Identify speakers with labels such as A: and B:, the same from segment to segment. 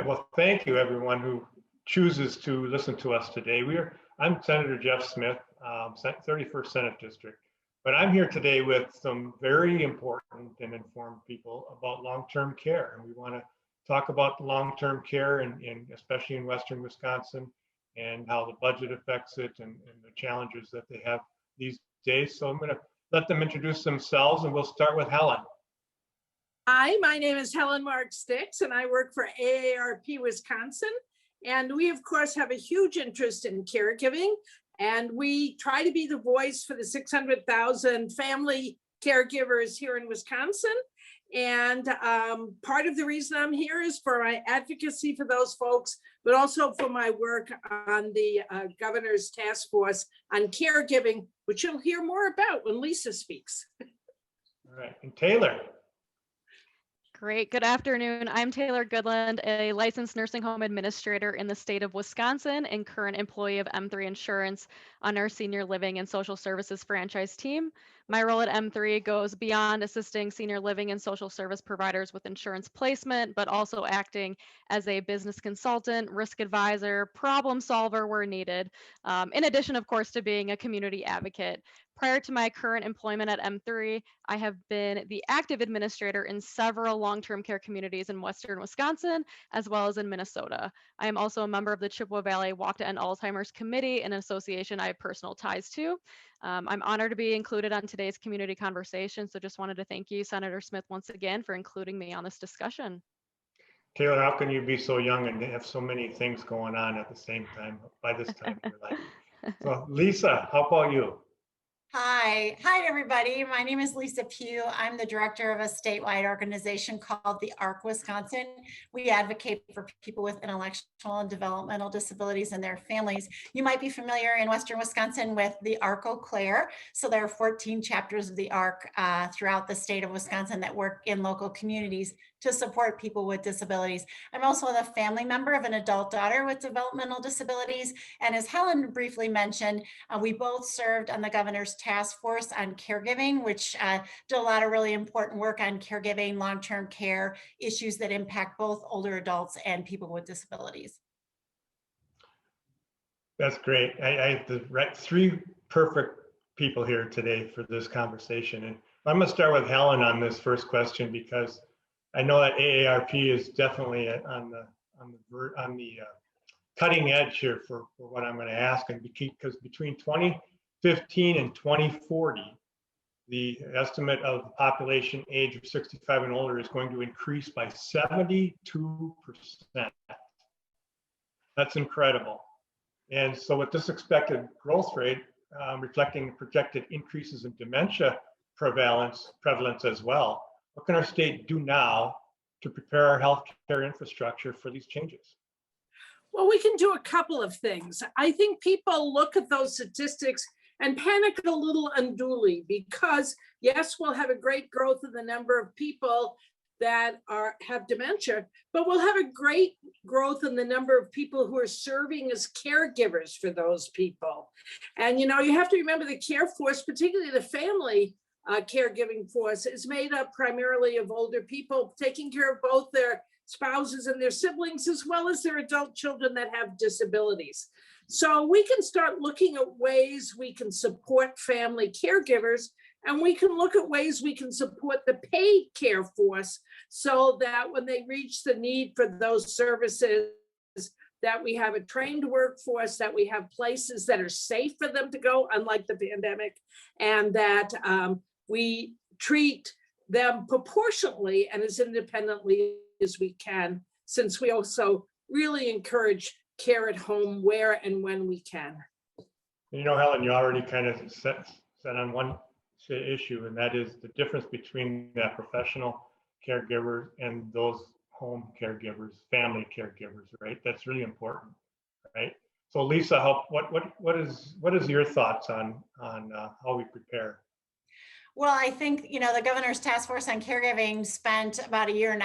A: right. Well, thank you, everyone who chooses to listen to us today. I'm Senator Jeff Smith, 31st Senate District, but I'm here today with some very important and informed people about long-term care, and we want to talk about long-term care, especially in Western Wisconsin, and how the budget affects it, and the challenges that they have these days. So I'm going to let them introduce themselves, and we'll start with Helen.
B: Hi, my name is Helen Marks Dicks, and I work for AARP Wisconsin. And we, of course, have a huge interest in caregiving. And we try to be the voice for the 600,000 family caregivers here in Wisconsin. And part of the reason I'm here is for my advocacy for those folks, but also for my work on the governor's task force on caregiving, which you'll hear more about when Lisa speaks.
A: All right, and Taylor.
C: Great. Good afternoon. I'm Taylor Goodland, a licensed nursing home administrator in the state of Wisconsin and current employee of M3 Insurance on our senior living and social services franchise team. My role at M3 goes beyond assisting senior living and social service providers with insurance placement, but also acting as a business consultant, risk advisor, problem solver where needed, in addition, of course, to being a community advocate. Prior to my current employment at M3, I have been the active administrator in several long-term care communities in Western Wisconsin, as well as in Minnesota. I am also a member of the Chippewa Valley Walk to End Alzheimer's Committee, an association I have personal ties to. I'm honored to be included on today's community conversation, so just wanted to thank you, Senator Smith, once again for including me on this discussion.
A: Taylor, how can you be so young and have so many things going on at the same time by this time in your life? So Lisa, how about you?
D: Hi, everybody. My name is Lisa Pugh. I'm the director of a statewide organization called the ARC Wisconsin. We advocate for people with intellectual and developmental disabilities and their families. You might be familiar in Western Wisconsin with the ARC Eau Claire. So there are 14 chapters of the ARC throughout the state of Wisconsin that work in local communities to support people with disabilities. I'm also the family member of an adult daughter with developmental disabilities. And as Helen briefly mentioned, we both served on the governor's task force on caregiving, which did a lot of really important work on caregiving, long-term care, issues that impact both older adults and people with disabilities.
A: That's great. I have three perfect people here today for this conversation. And I'm going to start with Helen on this first question, because I know that AARP is definitely on the cutting edge here for what I'm going to ask, and because between 2015 and 2040, the estimate of the population age of 65 and older is going to increase by 72%. That's incredible. And so with this expected growth rate, reflecting projected increases in dementia prevalence as well, what can our state do now to prepare our healthcare infrastructure for these changes?
B: Well, we can do a couple of things. I think people look at those statistics and panic a little unduly, because yes, we'll have a great growth in the number of people that have dementia, but we'll have a great growth in the number of people who are serving as caregivers for those people. And you have to remember the care force, particularly the family caregiving force, is made up primarily of older people taking care of both their spouses and their siblings, as well as their adult children that have disabilities. So we can start looking at ways we can support family caregivers, and we can look at ways we can support the paid care force, so that when they reach the need for those services, that we have a trained workforce, that we have places that are safe for them to go, unlike the pandemic, and that we treat them proportionately and as independently as we can, since we also really encourage care at home where and when we can.
A: Helen, you already kind of set on one issue, and that is the difference between that professional caregiver and those home caregivers, family caregivers, right? That's really important, right? So Lisa, what is your thoughts on how we prepare?
D: Well, I think, the governor's task force on caregiving spent about 1.5 years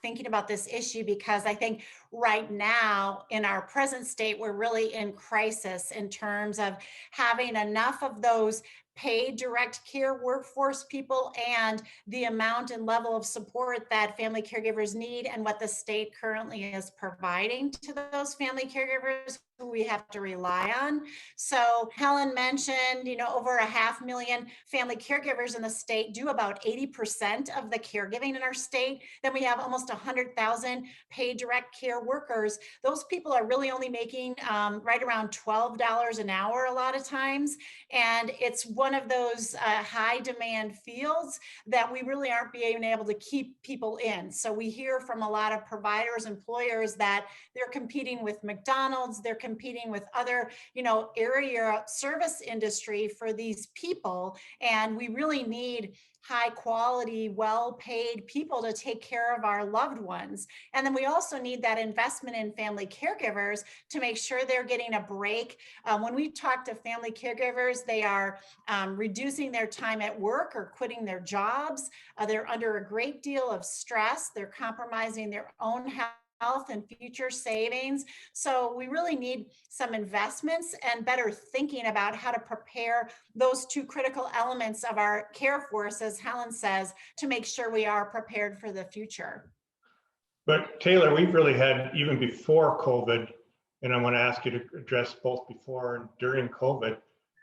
D: thinking about this issue, because I think right now in our present state, we're really in crisis in terms of having enough of those paid direct care workforce people and the amount and level of support that family caregivers need and what the state currently is providing to those family caregivers who we have to rely on. So Helen mentioned, over 500,000 family caregivers in the state do about 80% of the caregiving in our state. Then we have almost 100,000 paid direct care workers. Those people are really only making right around $12 an hour a lot of times. And it's one of those high demand fields that we really aren't being able to keep people in. So we hear from a lot of providers, employers that they're competing with McDonald's, they're competing with other, area service industry for these people. And we really need high quality, well-paid people to take care of our loved ones. And then we also need that investment in family caregivers to make sure they're getting a break. When we talk to family caregivers, they are reducing their time at work or quitting their jobs. They're under a great deal of stress. They're compromising their own health and future savings. So we really need some investments and better thinking about how to prepare those two critical elements of our care force, as Helen says, to make sure we are prepared for the future.
A: But Taylor, we've really had, even before COVID, and I want to ask you to address both before and during COVID,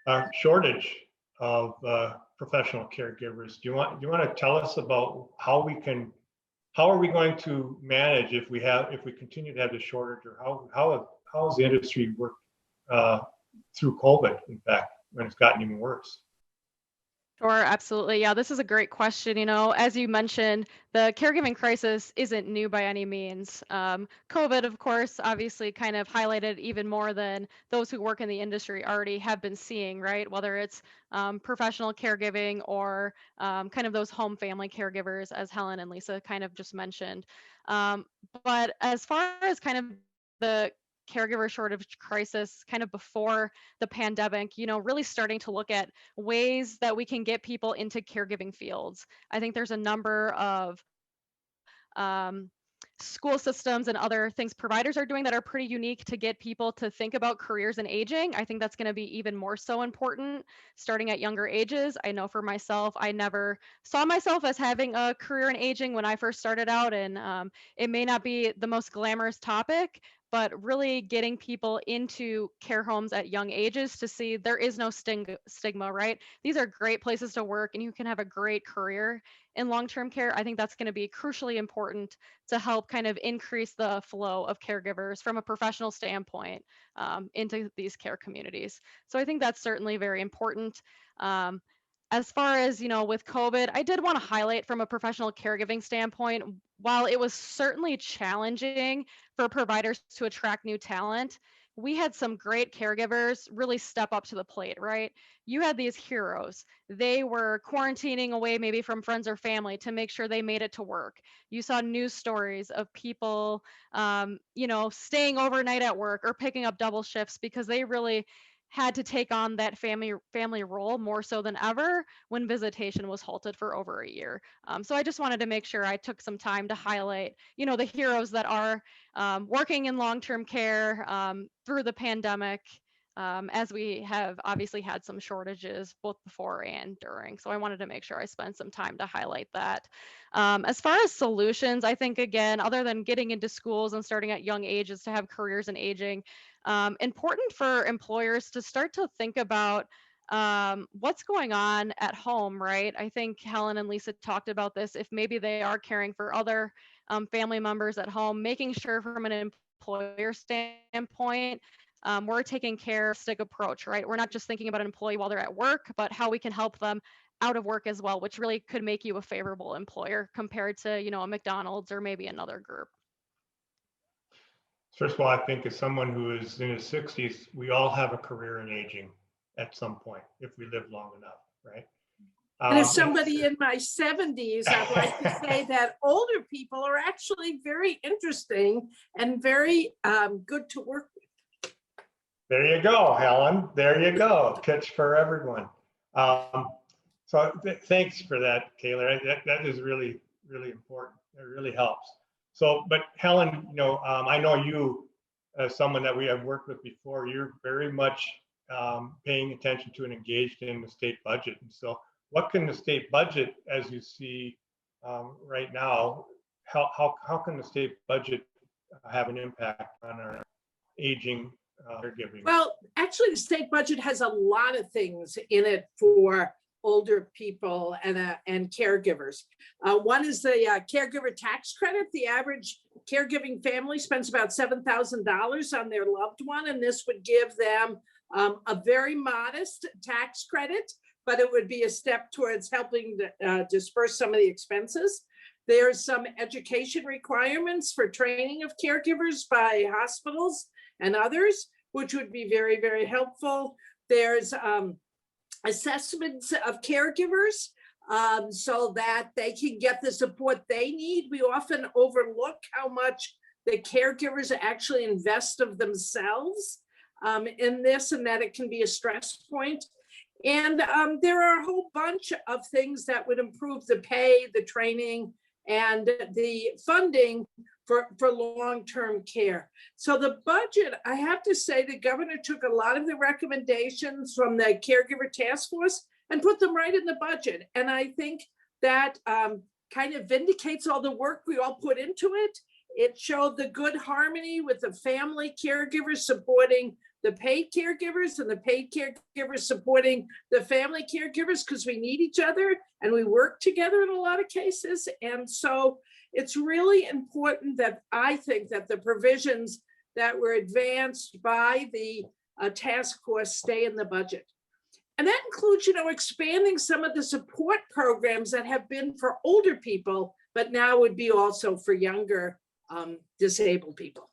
A: a shortage of professional caregivers. Do you want to tell us about how are we going to manage if we continue to have the shortage, or how has the industry worked through COVID, in fact, when it's gotten even worse?
C: Sure, absolutely. Yeah, this is a great question. As you mentioned, the caregiving crisis isn't new by any means. COVID, of course, obviously kind of highlighted even more than those who work in the industry already have been seeing, right? Whether it's professional caregiving or kind of those home family caregivers, as Helen and Lisa kind of just mentioned. But as far as kind of the caregiver shortage crisis kind of before the pandemic, really starting to look at ways that we can get people into caregiving fields. I think there's a number of school systems and other things providers are doing that are pretty unique to get people to think about careers and aging. I think that's going to be even more so important starting at younger ages. I know for myself, I never saw myself as having a career in aging when I first started out, and it may not be the most glamorous topic, but really getting people into care homes at young ages to see there is no stigma, right? These are great places to work and you can have a great career in long-term care. I think that's going to be crucially important to help kind of increase the flow of caregivers from a professional standpoint into these care communities. So I think that's certainly very important. As far as, with COVID, I did want to highlight from a professional caregiving standpoint, while it was certainly challenging for providers to attract new talent, we had some great caregivers really step up to the plate, right? You had these heroes. They were quarantining away maybe from friends or family to make sure they made it to work. You saw news stories of people, staying overnight at work or picking up double shifts because they really had to take on that family role more so than ever when visitation was halted for over a year. So I just wanted to make sure I took some time to highlight, the heroes that are working in long-term care through the pandemic, as we have obviously had some shortages both before and during. So I wanted to make sure I spent some time to highlight that. As far as solutions, I think, again, other than getting into schools and starting at young ages to have careers in aging, important for employers to start to think about what's going on at home, right? I think Helen and Lisa talked about this. If maybe they are caring for other family members at home, making sure from an employer standpoint, we're taking care of stick approach, right? We're not just thinking about an employee while they're at work, but how we can help them out of work as well, which really could make you a favorable employer compared to, a McDonald's or maybe another group.
A: First of all, I think as someone who is in his 60s, we all have a career in aging at some point if we live long enough, right?
B: And as somebody in my 70s, I'd like to say that older people are actually very interesting and very good to work with.
A: There you go, Helen. There you go. Pitch for everyone. Thanks for that, Taylor. That is really, really important. It really helps. So, but Helen, I know you as someone that we have worked with before, you're very much paying attention to and engaged in the state budget. And so what can the state budget, as you see right now, how can the state budget have an impact on our aging caregiving?
B: Well, actually, the state budget has a lot of things in it for older people and caregivers. One is the caregiver tax credit. The average caregiving family spends about $7,000 on their loved one, and this would give them a very modest tax credit, but it would be a step towards helping disperse some of the expenses. There's some education requirements for training of caregivers by hospitals and others, which would be very, very helpful. There's assessments of caregivers so that they can get the support they need. We often overlook how much the caregivers actually invest of themselves in this, and that it can be a stress point. And there are a whole bunch of things that would improve the pay, the training, and the funding for long-term care. So the budget, I have to say, the governor took a lot of the recommendations from the caregiver task force and put them right in the budget. And I think that kind of vindicates all the work we all put into it. It showed the good harmony with the family caregivers supporting the paid caregivers and the paid caregivers supporting the family caregivers, because we need each other and we work together in a lot of cases. And so it's really important that I think that the provisions that were advanced by the task force stay in the budget. And that includes, expanding some of the support programs that have been for older people, but now would be also for younger disabled people.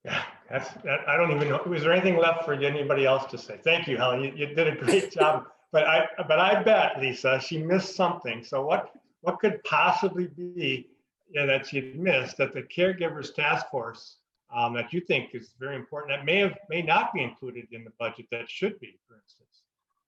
A: Yeah, I don't even know. Was there anything left for anybody else to say? Thank you, Helen. You did a great job. But I bet, Lisa, she missed something. So what could possibly be that she missed that the caregivers task force that you think is very important that may not be included in the budget that should be, for instance?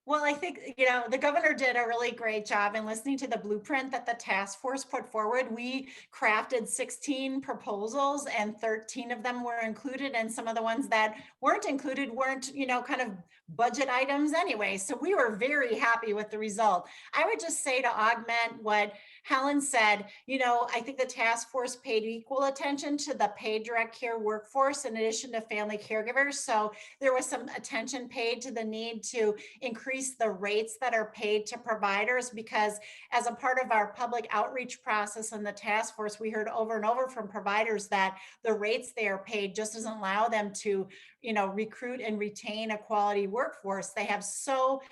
D: Well, I think, the governor did a really great job in listening to the blueprint that the task force put forward. We crafted 16 proposals and 13 of them were included, and some of the ones that weren't included weren't, kind of budget items anyway. So we were very happy with the result. I would just say, to augment what Helen said, I think the task force paid equal attention to the paid direct care workforce in addition to family caregivers. So there was some attention paid to the need to increase the rates that are paid to providers, because as a part of our public outreach process in the task force, we heard over and over from providers that the rates they are paid just doesn't allow them to recruit and retain a quality workforce. They have 50%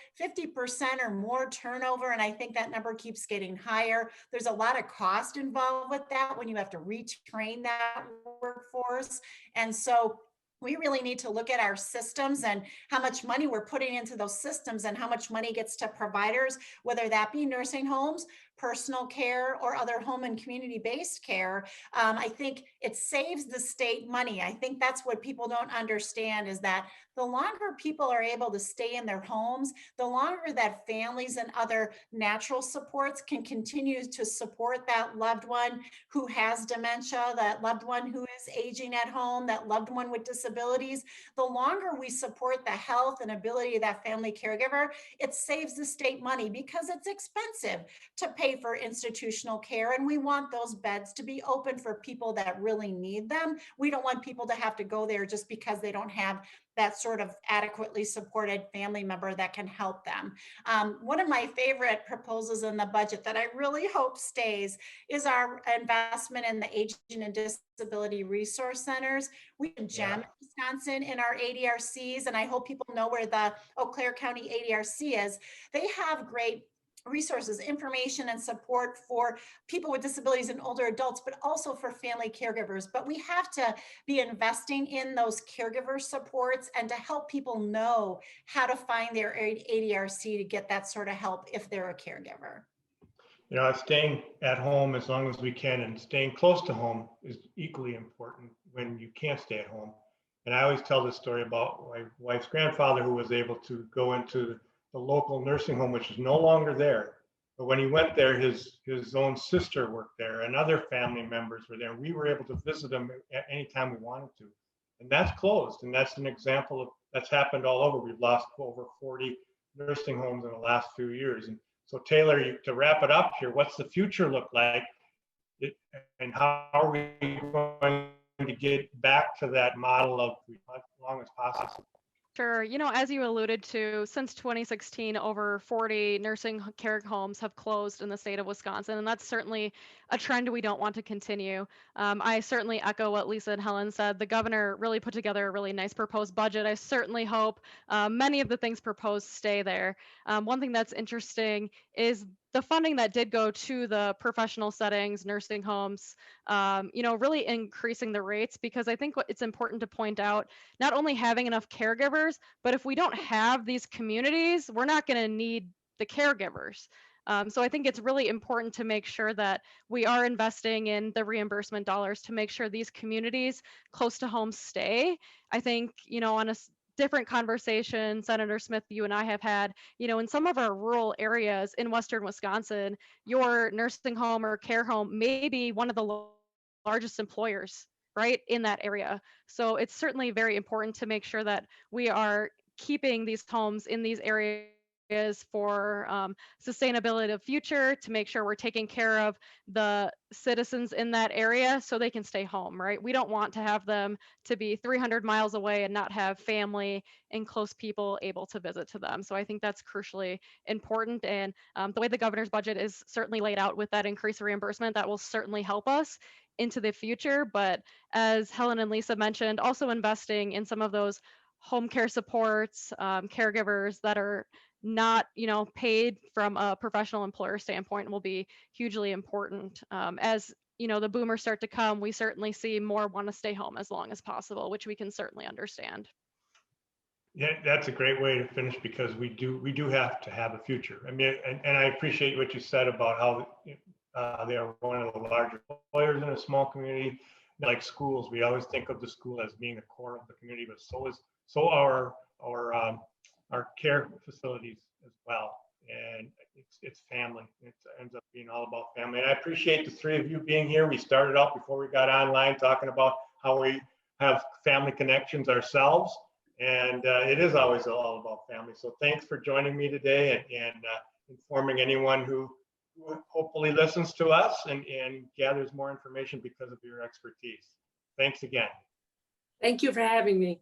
D: or more turnover, and I think that number keeps getting higher. There's a lot of cost involved with that when you have to retrain that workforce. And so we really need to look at our systems and how much money we're putting into those systems and how much money gets to providers, whether that be nursing homes, personal care, or other home and community-based care. I think it saves the state money. I think that's what people don't understand, is that the longer people are able to stay in their homes, the longer that families and other natural supports can continue to support that loved one who has dementia, that loved one who is aging at home, that loved one with disabilities. The longer we support the health and ability of that family caregiver, it saves the state money, because it's expensive to pay for institutional care, and we want those beds to be open for people that really need them. We don't want people to have to go there just because they don't have that sort of adequately supported family member that can help them. One of my favorite proposals in the budget that I really hope stays is our investment in the Aging and Disability Resource Centers. We have gem in Wisconsin in our ADRCs, and I hope people know where the Eau Claire County ADRC is. They have great resources, information, and support for people with disabilities and older adults, but also for family caregivers. But we have to be investing in those caregiver supports and to help people know how to find their ADRC to get that sort of help if they're a caregiver.
A: Staying at home as long as we can and staying close to home is equally important when you can't stay at home. And I always tell this story about my wife's grandfather, who was able to go into the local nursing home, which is no longer there. But when he went there, his own sister worked there and other family members were there. We were able to visit him at any time we wanted to. and that's closed. And that's an example of that's happened all over. We've lost over 40 nursing homes in the last few years. And so Taylor, to wrap it up here, what's the future look like? And how are we going to get back to that model of as long as possible?
C: Sure. As you alluded to, since 2016, over 40 nursing care homes have closed in the state of Wisconsin, and that's certainly a trend we don't want to continue. I certainly echo what Lisa and Helen said. The governor really put together a really nice proposed budget. I certainly hope many of the things proposed stay there. One thing that's interesting is the funding that did go to the professional settings, nursing homes, really increasing the rates, because I think it's important to point out, not only having enough caregivers, but if we don't have these communities, we're not going to need the caregivers. So I think it's really important to make sure that we are investing in the reimbursement dollars to make sure these communities close to home stay. I think, on a different conversation, Senator Smith, you and I have had, in some of our rural areas in Western Wisconsin, your nursing home or care home may be one of the largest employers, right, in that area. So it's certainly very important to make sure that we are keeping these homes in these areas for sustainability of future, to make sure we're taking care of the citizens in that area so they can stay home, right? We don't want to have them to be 300 miles away and not have family and close people able to visit to them. So I think that's crucially important. And the way the governor's budget is certainly laid out with that increased reimbursement, that will certainly help us into the future. But as Helen and Lisa mentioned, also investing in some of those home care supports, caregivers that are not, paid from a professional employer standpoint will be hugely important. As the boomers start to come, we certainly see more want to stay home as long as possible, which we can certainly understand.
A: Yeah, that's a great way to finish, because we do have to have a future. I mean, and I appreciate what you said about how they are one of the larger employers in a small community. Like schools, we always think of the school as being the core of the community, but so our care facilities as well. And it's family. It ends up being all about family. And I appreciate the three of you being here. We started out before we got online talking about how we have family connections ourselves. And it is always all about family. So thanks for joining me today and informing anyone who hopefully listens to us and gathers more information because of your expertise. Thanks again.
B: Thank you for having me.